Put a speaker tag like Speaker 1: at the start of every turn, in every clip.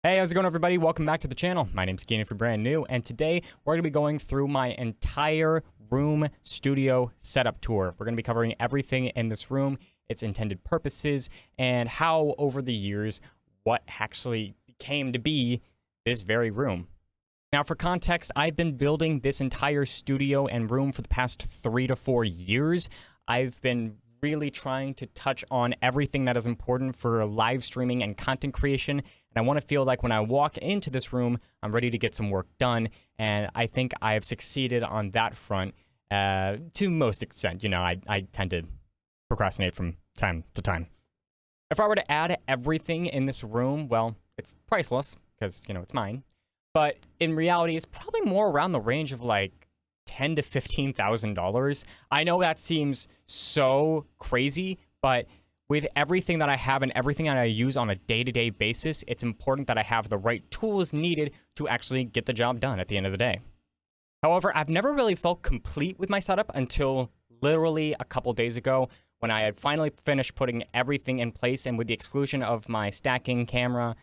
Speaker 1: Hey, how's it going, everybody? Welcome back to the channel. My name's Kian if you're brand new, and today we're going to be going through my entire room studio setup tour. We're going to be covering everything in this room, its intended purposes, and how over the years what actually came to be this very room. Now, for context, I've been building this entire studio and room for the past 3 to 4 years. I've been really trying to touch on everything that is important for live streaming and content creation. And I want to feel like when I walk into this room, I'm ready to get some work done. And I think I have succeeded on that front to most extent. You know, I tend to procrastinate from time to time. If I were to add everything in this room, well, it's priceless because, you know, it's mine. But in reality, it's probably more around the range of like $10,000 to $15,000. I know that seems so crazy, but with everything that I have and everything that I use on a day-to-day basis, it's important that I have the right tools needed to actually get the job done at the end of the day. However, I've never really felt complete with my setup until literally a couple days ago when I had finally finished putting everything in place, and with the exclusion of my stacking camera,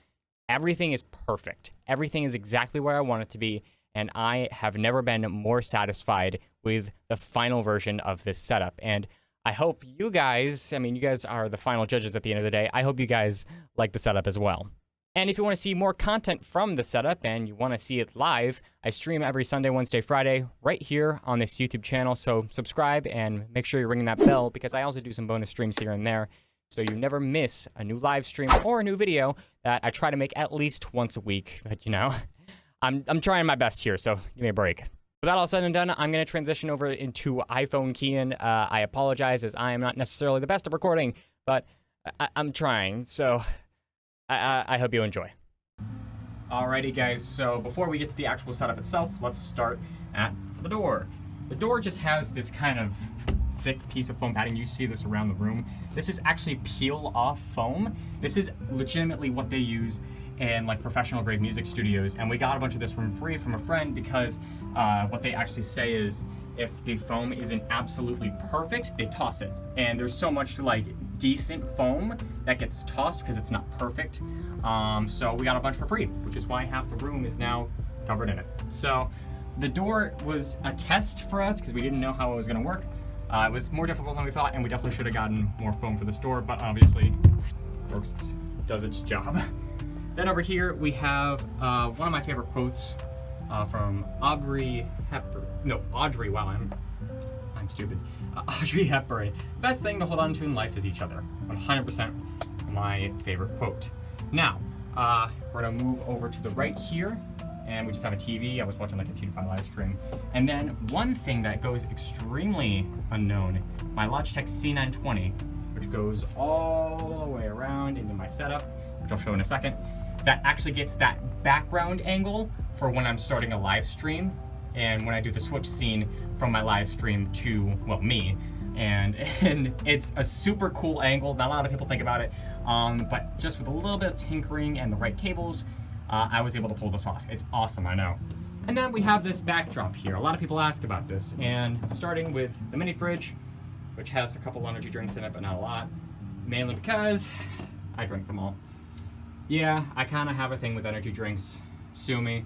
Speaker 1: everything is perfect. Everything is exactly where I want it to be, and I have never been more satisfied with the final version of this setup. And I hope you guys, you guys are the final judges at the end of the day. I hope you guys like the setup as well. And if you want to see more content from the setup and you want to see it live, I stream every Sunday, Wednesday, Friday right here on this YouTube channel. So subscribe and make sure you're ringing that bell, because I also do some bonus streams here and there, so you never miss a new live stream or a new video that I try to make at least once a week. But you know, I'm trying my best here, so give me a break. With that all said and done, I'm going to transition over into iPhone Kian. I apologize, as I am not necessarily the best at recording, but I'm trying, so I hope you enjoy. Alrighty, guys, so before we get to the actual setup itself, let's start at the door. The door just has this kind of thick piece of foam padding. You see this around the room. This is actually peel-off foam. This is legitimately what they use in like professional grade music studios, and we got a bunch of this from free from a friend, because what they actually say is if the foam isn't absolutely perfect, they toss it. And there's so much like decent foam that gets tossed because it's not perfect. So we got a bunch for free, which is why half the room is now covered in it. So the door was a test for us because we didn't know how it was going to work. It was more difficult than we thought, and we definitely should have gotten more foam for this door, but obviously does its job. Then over here we have one of my favorite quotes from Audrey Hepburn. Wow, I'm stupid. Audrey Hepburn. Best thing to hold on to in life is each other. 100% my favorite quote. Now, we're gonna move over to the right here, and we just have a TV. I was watching like a PewDiePie live stream. And then one thing that goes extremely unknown, my Logitech C920, which goes all the way around into my setup, which I'll show in a second. That actually gets that background angle for when I'm starting a live stream and when I do the switch scene from my live stream to, well, me. And it's a super cool angle. Not a lot of people think about it, but just with a little bit of tinkering and the right cables, I was able to pull this off. It's awesome, I know. And then we have this backdrop here. A lot of people ask about this, and starting with the mini fridge, which has a couple energy drinks in it, but not a lot, mainly because I drank them all. Yeah, I kind of have a thing with energy drinks. Sue me.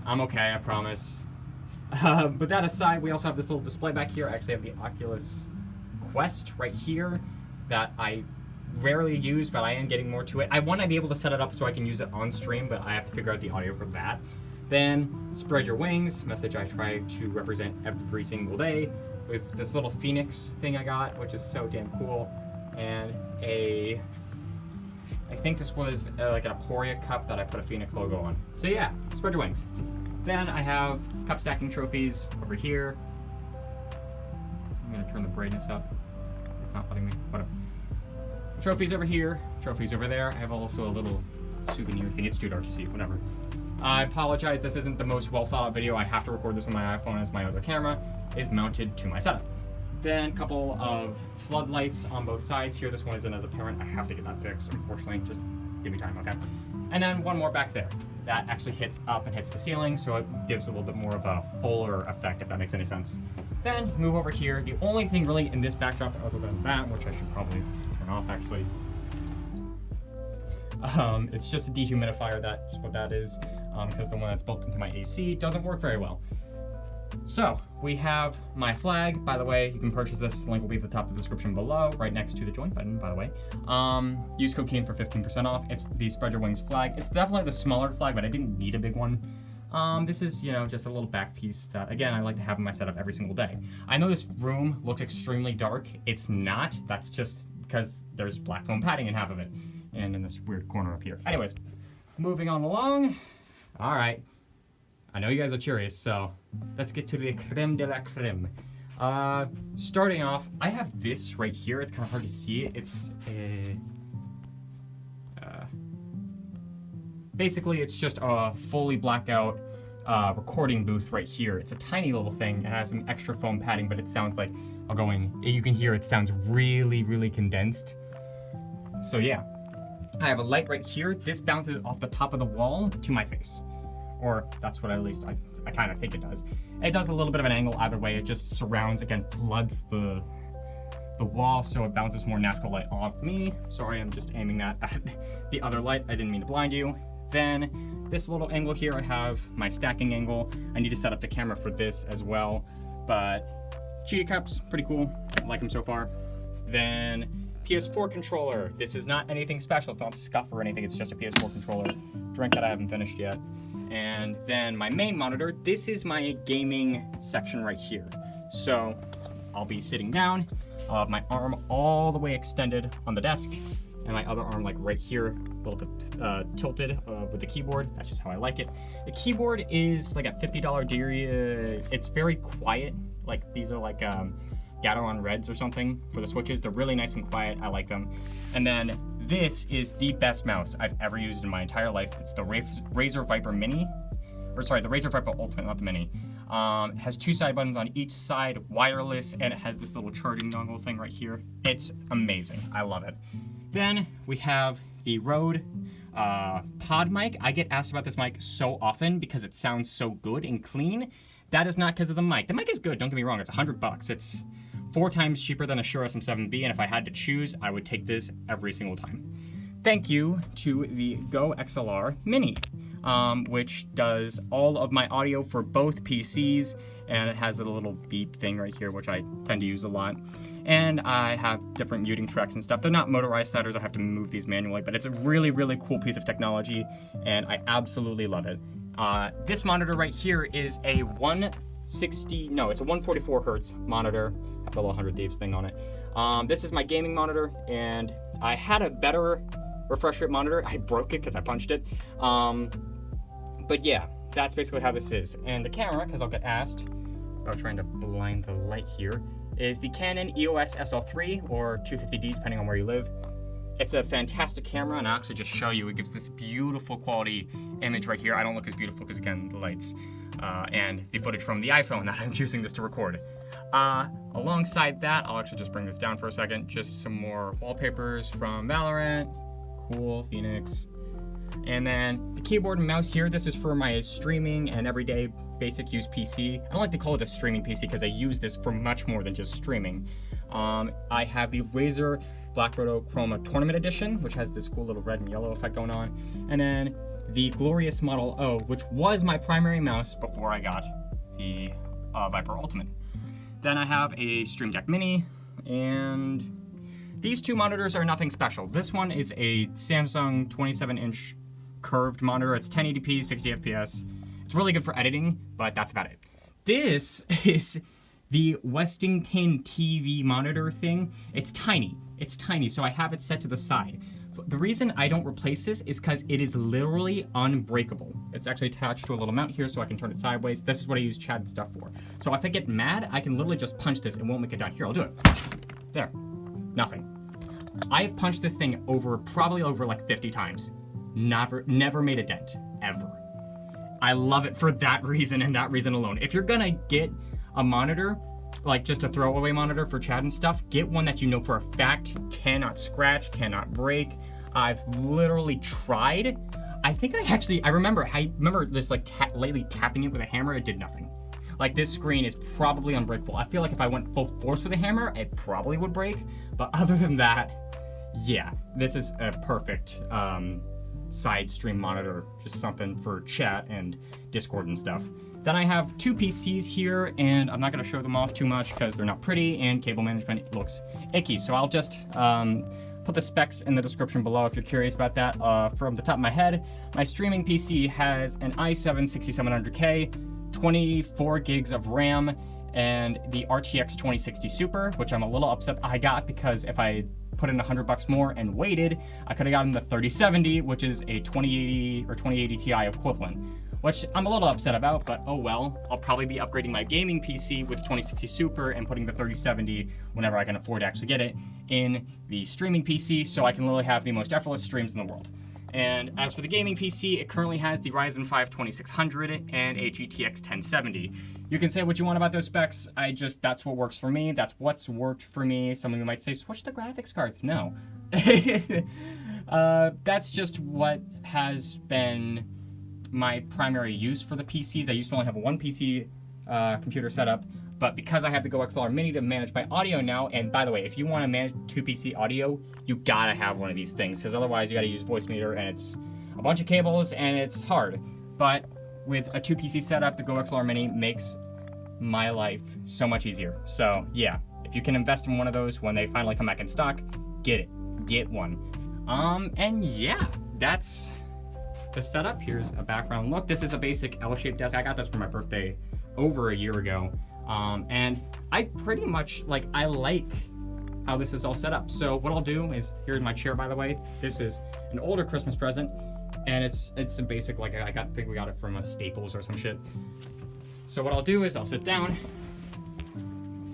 Speaker 1: I'm okay, I promise. But that aside, we also have this little display back here. I actually have the Oculus Quest right here that I rarely use, but I am getting more to it. I want to be able to set it up so I can use it on stream, but I have to figure out the audio for that. Then, spread your wings, message I try to represent every single day, with this little Phoenix thing I got, which is so damn cool, and I think this was like an Aporia cup that I put a Phoenix logo on. So yeah, spread your wings. Then I have cup stacking trophies over here. I'm gonna turn the brightness up. It's not letting me, whatever. Trophies over here, trophies over there. I have also a little souvenir thing. It's too dark to see, whatever. I apologize, this isn't the most well thought out video. I have to record this with my iPhone as my other camera is mounted to my setup. Then a couple of floodlights on both sides here. This one isn't as apparent. I have to get that fixed, unfortunately. Just give me time, okay? And then one more back there. That actually hits up and hits the ceiling, so it gives a little bit more of a fuller effect, if that makes any sense. Then move over here. The only thing really in this backdrop other than that, which I should probably turn off actually, It's just a dehumidifier, that's what that is, because the one that's built into my AC doesn't work very well. So, we have my flag. By the way, you can purchase this. Link will be at the top of the description below, right next to the join button, by the way. Use code KEAN for 15% off. It's the Spread Your Wings flag. It's definitely the smaller flag, but I didn't need a big one. This is, you know, just a little back piece that, again, I like to have in my setup every single day. I know this room looks extremely dark. It's not. That's just because there's black foam padding in half of it, and in this weird corner up here. Anyways, moving on along. All right. I know you guys are curious, so let's get to the creme de la creme. Starting off, I have this right here. It's kind of hard to see it. It's a... basically, it's just a fully blackout recording booth right here. It's a tiny little thing. It has some extra foam padding, but it sounds like, I'll go in. You can hear it sounds really, really condensed. So yeah, I have a light right here. This bounces off the top of the wall to my face. Or that's what at least I kind of think it does. It does a little bit of an angle either way. It just surrounds, again, floods the wall, so it bounces more natural light off me. Sorry, I'm just aiming that at the other light. I didn't mean to blind you. Then this little angle here, I have my stacking angle. I need to set up the camera for this as well. But cheetah cups, pretty cool. I like them so far. Then PS4 controller. This is not anything special. It's not scuff or anything. It's just a PS4 controller. Drink that I haven't finished yet. And then my main monitor. This is my gaming section right here. So I'll be sitting down. I'll have my arm all the way extended on the desk, and my other arm like right here, a little bit tilted with the keyboard. That's just how I like it. The keyboard is like a $50 deal. It's very quiet. Like these are like Gateron Reds or something for the switches. They're really nice and quiet. I like them. And then this is the best mouse I've ever used in my entire life. It's the Razer Viper Mini, or sorry, the Razer Viper Ultimate, not the Mini. It has two side buttons on each side, wireless, and it has this little charging dongle thing right here. It's amazing. I love it. Then we have the Rode Pod mic. I get asked about this mic so often because it sounds so good and clean. That is not because of the mic. The mic is good, don't get me wrong. It's $100. It's 4 times cheaper than a Shure SM7B, and if I had to choose, I would take this every single time. Thank you to the Go XLR Mini, which does all of my audio for both PCs, and it has a little beep thing right here, which I tend to use a lot. And I have different muting tracks and stuff. They're not motorized sliders, I have to move these manually, but it's a really, really cool piece of technology, and I absolutely love it. This monitor right here is a 144 hertz monitor. I have a little 100 Thieves thing on it. This is my gaming monitor, and I had a better refresh rate monitor. I broke it because I punched it. But yeah, that's basically how this is. And the camera, because I'll get asked, I'm trying to blind the light here, is the Canon EOS SL3 or 250D, depending on where you live. It's a fantastic camera, and I'll actually just show you. It gives this beautiful quality image right here. I don't look as beautiful because, again, the lights and the footage from the iPhone that I'm using this to record. Alongside that, I'll actually just bring this down for a second. Just some more wallpapers from Valorant, KOOL, Phoenix. And then the keyboard and mouse here, this is for my streaming and everyday basic use PC. I don't like to call it a streaming PC because I use this for much more than just streaming. I have the Razer Black Roto Chroma Tournament Edition, which has this cool little red and yellow effect going on. And then the Glorious Model O, which was my primary mouse before I got the Viper Ultimate. Then I have a Stream Deck Mini, and these two monitors are nothing special. This one is a Samsung 27-inch curved monitor. It's 1080p, 60 FPS. It's really good for editing, but that's about it. This is the Westinghouse TV monitor thing. It's tiny. It's tiny, so I have it set to the side. The reason I don't replace this is because it is literally unbreakable. It's actually attached to a little mount here so I can turn it sideways. This is what I use Chad's stuff for. So if I get mad, I can literally just punch this. It won't make it down. Here, I'll do it. There. Nothing. I've punched this thing probably over like 50 times. Never made a dent. Ever. I love it for that reason and that reason alone. If you're gonna get a monitor, like just a throwaway monitor for Chad and stuff, get one that you know for a fact cannot scratch, cannot break. I've literally tried. I remember just like lately tapping it with a hammer, it did nothing. Like this screen is probably unbreakable. I feel like if I went full force with a hammer, it probably would break. But other than that, yeah, this is a perfect side stream monitor, just something for chat and Discord and stuff. Then I have two PCs here, and I'm not gonna show them off too much because they're not pretty and cable management looks icky. So I'll just put the specs in the description below if you're curious about that. From the top of my head, my streaming PC has an i7 6700K, 24 gigs of RAM, and the RTX 2060 Super, which I'm a little upset I got because if I put in $100 more and waited, I could have gotten the 3070, which is a 2080 or 2080 Ti equivalent, which I'm a little upset about, but oh well. I'll probably be upgrading my gaming PC with 2060 Super and putting the 3070 whenever I can afford to actually get it in the streaming PC, so I can literally have the most effortless streams in the world. And as for the gaming PC, it currently has the Ryzen 5 2600 and a GTX 1070. You can say what you want about those specs. That's what works for me. That's what's worked for me. Some of you might say, switch the graphics cards. No. That's just what has been my primary use for the PCs. I used to only have a one PC computer setup, but because I have the GoXLR Mini to manage my audio now, and by the way, if you want to manage 2PC audio, you gotta have one of these things, because otherwise you gotta use Voicemeeter, and it's a bunch of cables, and it's hard. But with a 2PC setup, the GoXLR Mini makes my life so much easier. So yeah, if you can invest in one of those when they finally come back in stock, get it. Get one. And yeah, that's the setup. Here's a background look. This is a basic L-shaped desk. I got this for my birthday over a year ago. And I pretty much, I like how this is all set up. So what I'll do is, here's my chair, by the way. This is an older Christmas present, and it's a basic, I think we got it from a Staples or some shit. So what I'll do is I'll sit down,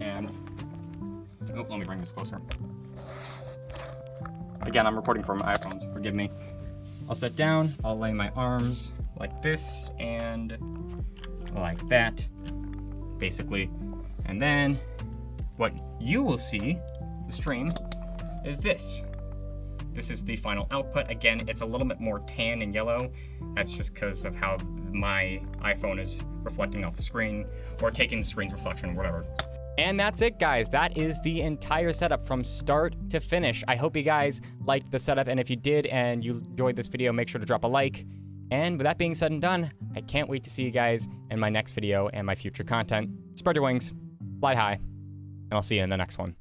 Speaker 1: and, let me bring this closer. Again, I'm recording from my iPhone, so forgive me. I'll sit down, I'll lay my arms like this, and like that, basically. And then what you will see, the stream, is this. This is the final output. Again, it's a little bit more tan and yellow. That's just because of how my iPhone is reflecting off the screen, or taking the screen's reflection, or whatever. And that's it, guys. That is the entire setup from start to finish. I hope you guys liked the setup, and if you did and you enjoyed this video, make sure to drop a like. And with that being said and done, I can't wait to see you guys in my next video and my future content. Spread your wings, fly high, and I'll see you in the next one.